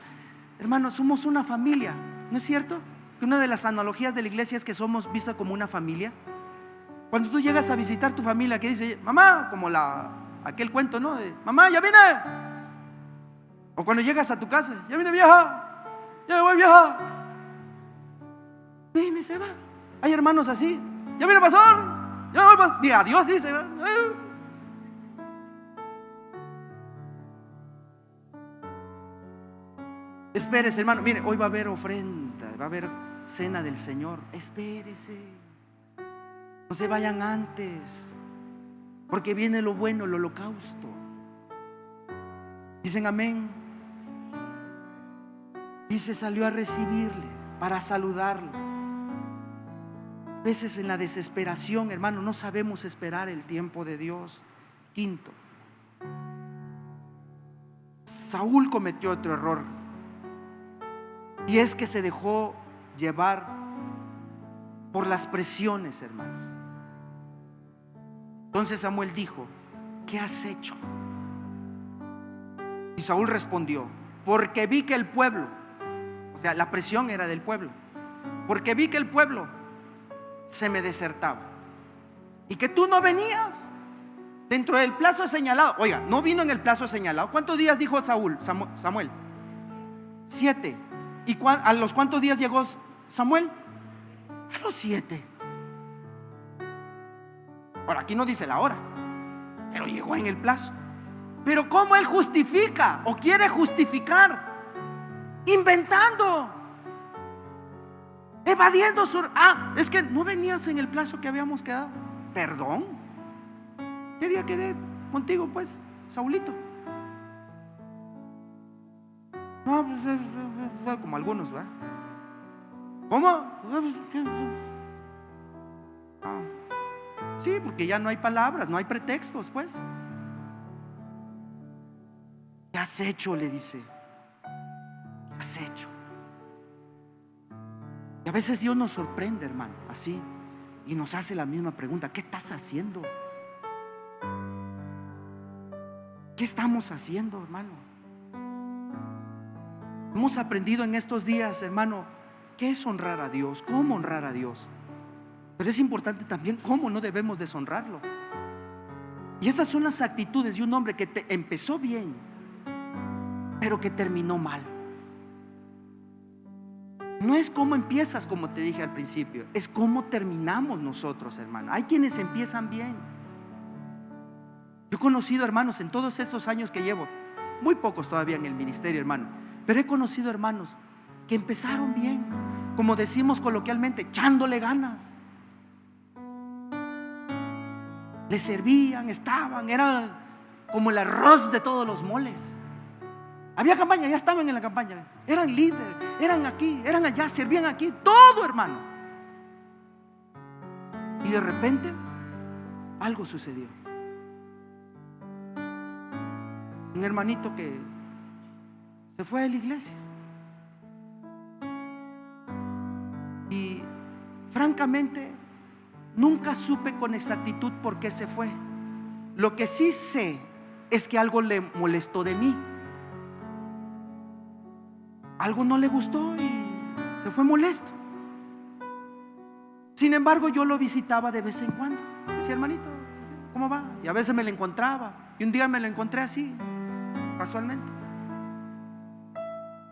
Hermano, somos una familia, ¿no es cierto? Que una de las analogías de la iglesia es que somos vistos como una familia. Cuando tú llegas a visitar tu familia, que dice, mamá, como aquel cuento, ¿no? De, mamá, ya vine. O cuando llegas a tu casa, ya vine, vieja, ya me voy, vieja. Viene y se va. Hay hermanos así, ya viene pastor, ya me voy, pastor. Diga adiós, dice. Espérese, hermano, mire, hoy va a haber ofrenda, va a haber cena del Señor. Espérese, no se vayan antes, porque viene lo bueno, el holocausto. Dicen amén. Dice, salió a recibirle, para saludarle. A veces en la desesperación, hermano, no sabemos esperar el tiempo de Dios. 5, Saúl cometió otro error, y es que se dejó llevar por las presiones, hermanos. Entonces Samuel dijo, ¿qué has hecho? Y Saúl respondió, porque vi que el pueblo, o sea, la presión era del pueblo, porque vi que el pueblo se me desertaba y que tú no venías dentro del plazo señalado. Oiga, no vino en el plazo señalado. ¿Cuántos días dijo Samuel? 7. ¿Y a los cuántos días llegó Samuel? A los 7. Ahora, aquí no dice la hora, pero llegó en el plazo. Pero ¿cómo él justifica o quiere justificar? Inventando. evadiendo es que no venías en el plazo que habíamos quedado. Perdón, ¿qué día quedé contigo pues, Saulito? No, pues, como algunos, ¿verdad? ¿Cómo? Sí, porque ya no hay palabras, no hay pretextos, pues. ¿Qué has hecho?, le dice. ¿Qué has hecho? Y a veces Dios nos sorprende, hermano, así, y nos hace la misma pregunta: ¿qué estás haciendo? ¿Qué estamos haciendo, hermano? Hemos aprendido en estos días, hermano, qué es honrar a Dios, cómo honrar a Dios. Pero es importante también cómo no debemos deshonrarlo. Y estas son las actitudes de un hombre que empezó bien, pero que terminó mal. No es cómo empiezas, como te dije al principio, es cómo terminamos nosotros, hermano. Hay quienes empiezan bien. Yo he conocido hermanos en todos estos años que llevo, muy pocos todavía en el ministerio, hermano, pero he conocido hermanos que empezaron bien, como decimos coloquialmente, echándole ganas. Le servían, eran como el arroz de todos los moles. Había campaña, ya estaban en la campaña, eran líderes, eran aquí, eran allá, servían aquí, todo, hermano. Y de repente algo sucedió. Un hermanito que se fue de la iglesia. Y francamente nunca supe con exactitud por qué se fue. Lo que sí sé es que algo le molestó de mí. Algo no le gustó y se fue molesto. Sin embargo, yo lo visitaba de vez en cuando. Decía: hermanito, ¿cómo va? Y a veces me lo encontraba. Y un día me lo encontré así, casualmente.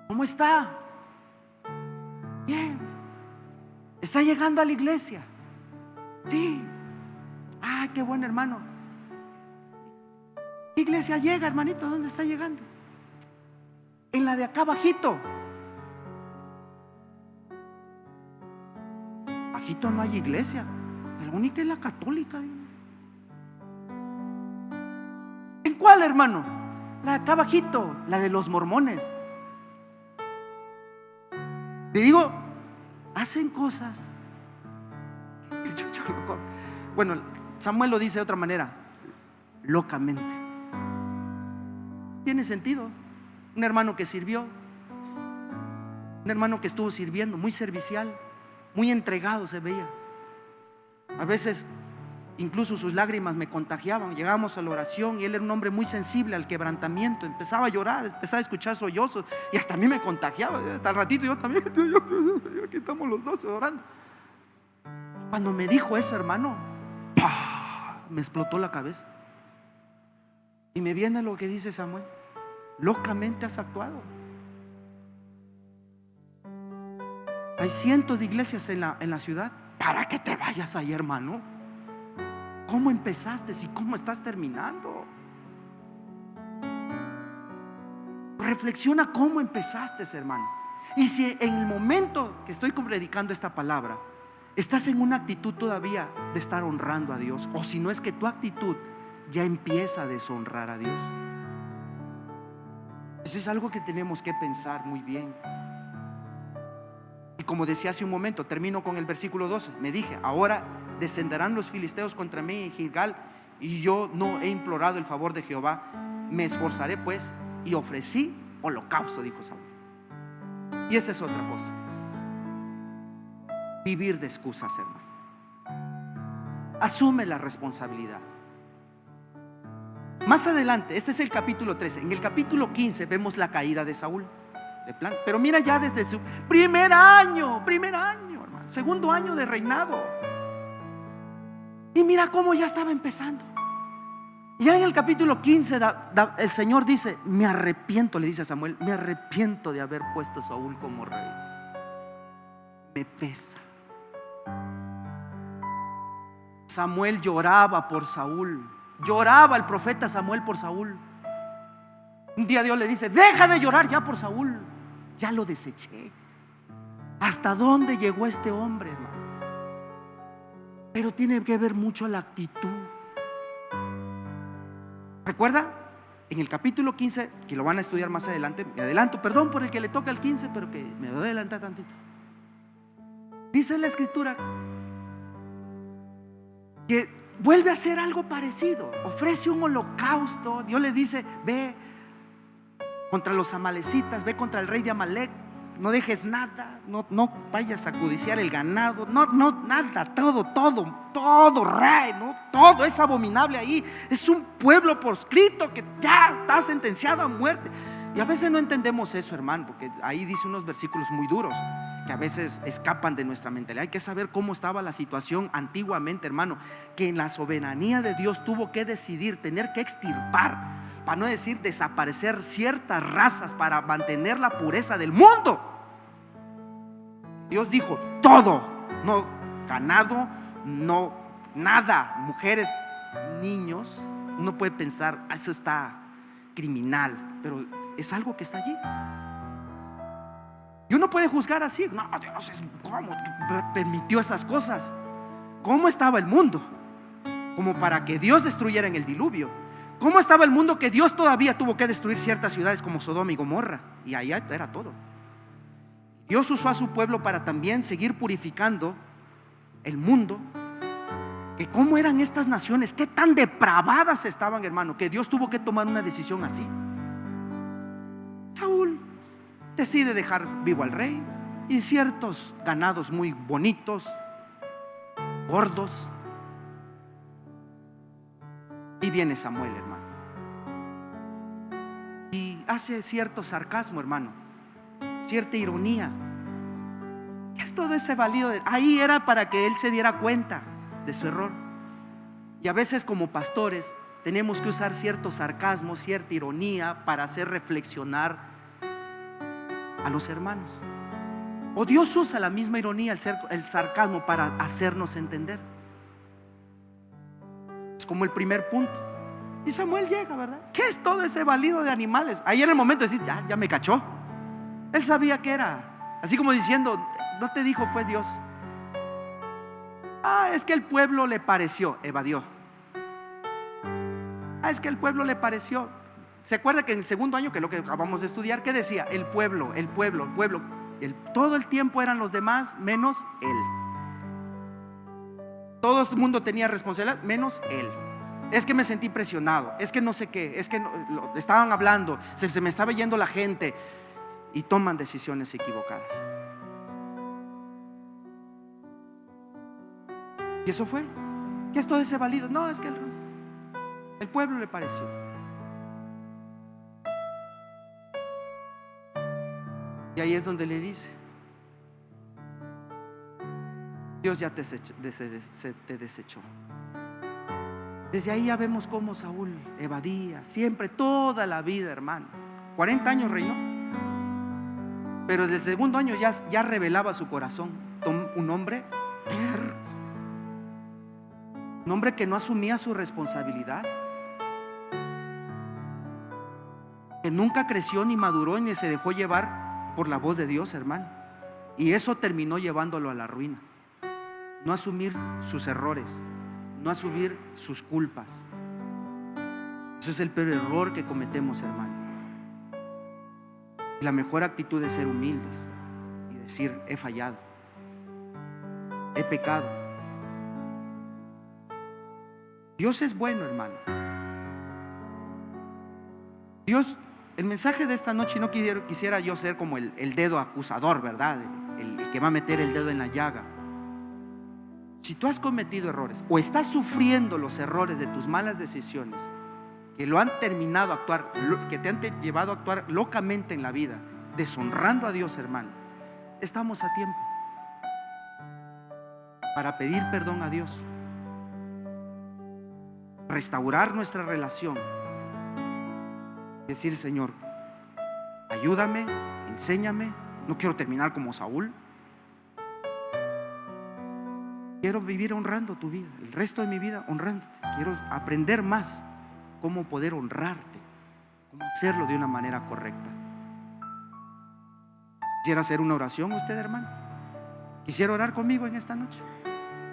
¿Cómo está? Bien. ¿Está llegando a la iglesia? Sí. Ah, qué bueno, hermano. ¿Qué iglesia llega, hermanito? ¿Dónde está llegando? En la de acá bajito. Bajito no hay iglesia. La única es la católica. ¿En cuál, hermano? La de acá bajito, la de los mormones. Le digo, hacen cosas. Bueno, Samuel lo dice de otra manera: locamente. Tiene sentido. Un hermano que sirvió, un hermano que estuvo sirviendo, muy servicial, muy entregado se veía. A veces incluso sus lágrimas me contagiaban. Llegábamos a la oración y él era un hombre muy sensible al quebrantamiento. Empezaba a llorar, empezaba a escuchar sollozos y hasta a mí me contagiaba. Hasta al ratito yo también, aquí estamos los dos orando. Cuando me dijo eso, hermano, ¡pah!, me explotó la cabeza. Y me viene lo que dice Samuel: locamente has actuado. Hay cientos de iglesias en la ciudad. ¿Para qué te vayas ahí, hermano? ¿Cómo empezaste y cómo estás terminando? Reflexiona cómo empezaste, hermano. Y si en el momento que estoy predicando esta palabra estás en una actitud todavía de estar honrando a Dios, o si no es que tu actitud ya empieza a deshonrar a Dios. Eso es algo que tenemos que pensar muy bien. Y como decía hace un momento, termino con el versículo 12. Me dije: ahora descenderán los filisteos contra mí en Gilgal, y yo no he implorado el favor de Jehová. Me esforzaré pues y ofrecí holocausto, dijo Saúl. Y esa es otra cosa: vivir de excusas, hermano. Asume la responsabilidad. Más adelante, este es el capítulo 13. En el capítulo 15 vemos la caída de Saúl, de plan. Pero mira ya desde su primer año, hermano, segundo año de reinado. Y mira cómo ya estaba empezando. Ya en el capítulo 15 el Señor dice: me arrepiento, le dice a Samuel, me arrepiento de haber puesto a Saúl como rey. Me pesa. Samuel lloraba por Saúl. Lloraba el profeta Samuel por Saúl. Un día Dios le dice: deja de llorar ya por Saúl, ya lo deseché. ¿Hasta dónde llegó este hombre, hermano? Pero tiene que ver mucho la actitud. ¿Recuerda? En el capítulo 15, que lo van a estudiar más adelante, me adelanto, perdón por el que le toca el 15, pero que me voy a adelantar tantito. Dice la escritura que vuelve a hacer algo parecido, ofrece un holocausto. Dios le dice: ve contra los amalecitas, ve contra el rey de Amalek, no dejes nada, no vayas a codiciar el ganado, nada, todo rey, ¿no? Todo es abominable ahí. Es un pueblo proscrito que ya está sentenciado a muerte. Y a veces no entendemos eso, hermano, porque ahí dice unos versículos muy duros que a veces escapan de nuestra mentalidad. Hay que saber cómo estaba la situación antiguamente, hermano, que en la soberanía de Dios tuvo que decidir, tener que extirpar, para no decir desaparecer, ciertas razas para mantener la pureza del mundo. Dios dijo todo, no ganado, no nada, mujeres, niños. Uno puede pensar: eso está criminal, pero es algo que está allí. Y uno puede juzgar así: no, Dios, ¿cómo permitió esas cosas? ¿Cómo estaba el mundo como para que Dios destruyera en el diluvio? ¿Cómo estaba el mundo que Dios todavía tuvo que destruir ciertas ciudades como Sodoma y Gomorra? Y allá era todo. Dios usó a su pueblo para también seguir purificando el mundo. Que cómo eran estas naciones, qué tan depravadas estaban, hermano, que Dios tuvo que tomar una decisión así. Saúl decide dejar vivo al rey y ciertos ganados muy bonitos, gordos. Y viene Samuel, hermano, y hace cierto sarcasmo, hermano, cierta ironía. ¿Qué es todo ese valido? Ahí era para que él se diera cuenta de su error. Y a veces como pastores tenemos que usar cierto sarcasmo, cierta ironía para hacer reflexionar a los hermanos. O Dios usa la misma ironía, el sarcasmo, para hacernos entender. Es como el primer punto. Y Samuel llega, ¿verdad? ¿Qué es todo ese balido de animales? Ahí en el momento de decir: ya me cachó. Él sabía que era así, como diciendo: no te dijo pues Dios: es que el pueblo le pareció, evadió. Es que el pueblo le pareció. ¿Se acuerda que en el segundo año, que es lo que acabamos de estudiar, qué decía? El pueblo. Todo el tiempo eran los demás menos él. Todo el mundo tenía responsabilidad menos él. Es que me sentí presionado, es que no sé qué, es que estaban hablando, se me estaba yendo la gente. Y toman decisiones equivocadas. Y eso fue. ¿Qué es todo ese valido? No, es que el pueblo le pareció. Y ahí es donde le dice: Dios ya te desechó. Desde ahí ya vemos cómo Saúl evadía siempre, toda la vida, hermano. 40 años reinó, pero desde el segundo año ya revelaba su corazón. Un hombre terco, un hombre que no asumía su responsabilidad, que nunca creció ni maduró ni se dejó llevar por la voz de Dios, hermano. Y eso terminó llevándolo a la ruina. No asumir sus errores, no asumir sus culpas. Eso es el peor error que cometemos, hermano. Y la mejor actitud es ser humildes y decir: he fallado, he pecado. Dios es bueno, hermano. Dios, el mensaje de esta noche, no quisiera yo ser como el dedo acusador, ¿verdad? El que va a meter el dedo en la llaga. Si tú has cometido errores o estás sufriendo los errores de tus malas decisiones que lo han terminado a actuar, que te han llevado a actuar locamente en la vida, deshonrando a Dios, hermano, estamos a tiempo para pedir perdón a Dios, restaurar nuestra relación, decir: Señor, ayúdame, enséñame. No quiero terminar como Saúl. Quiero vivir honrando tu vida, el resto de mi vida honrándote. Quiero aprender más cómo poder honrarte, cómo hacerlo de una manera correcta. ¿Quisiera hacer una oración usted, hermano? Quisiera orar conmigo en esta noche.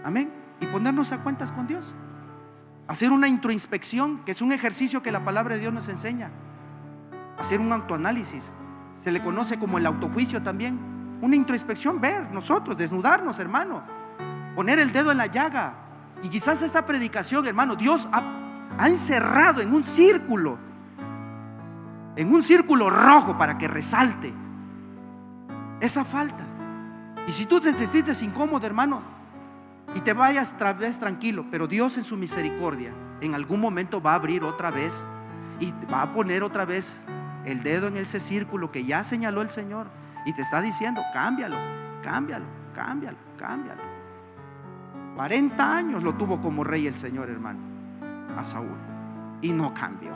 Amén. Y ponernos a cuentas con Dios. Hacer una introspección, que es un ejercicio que la palabra de Dios nos enseña. Hacer un autoanálisis. Se le conoce como el autojuicio también. Una introspección, ver nosotros, desnudarnos, hermano. Poner el dedo en la llaga. Y quizás esta predicación, hermano, Dios ha encerrado en un círculo rojo para que resalte esa falta. Y si tú te sientes incómodo, hermano, y te vayas tranquilo, pero Dios en su misericordia en algún momento va a abrir otra vez y va a poner otra vez el dedo en ese círculo que ya señaló el Señor y te está diciendo: cámbialo, cámbialo, cámbialo, cámbialo. 40 años lo tuvo como rey el Señor, hermano, a Saúl, y no cambió.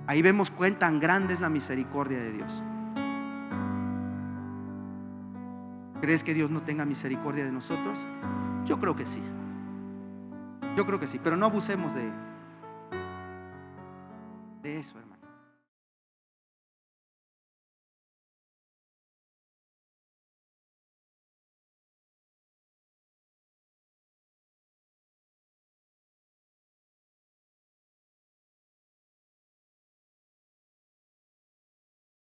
Ahí vemos cuán tan grande es la misericordia de Dios. ¿Crees que Dios no tenga misericordia de nosotros? Yo creo que sí. Yo creo que sí, pero no abusemos de eso, hermano.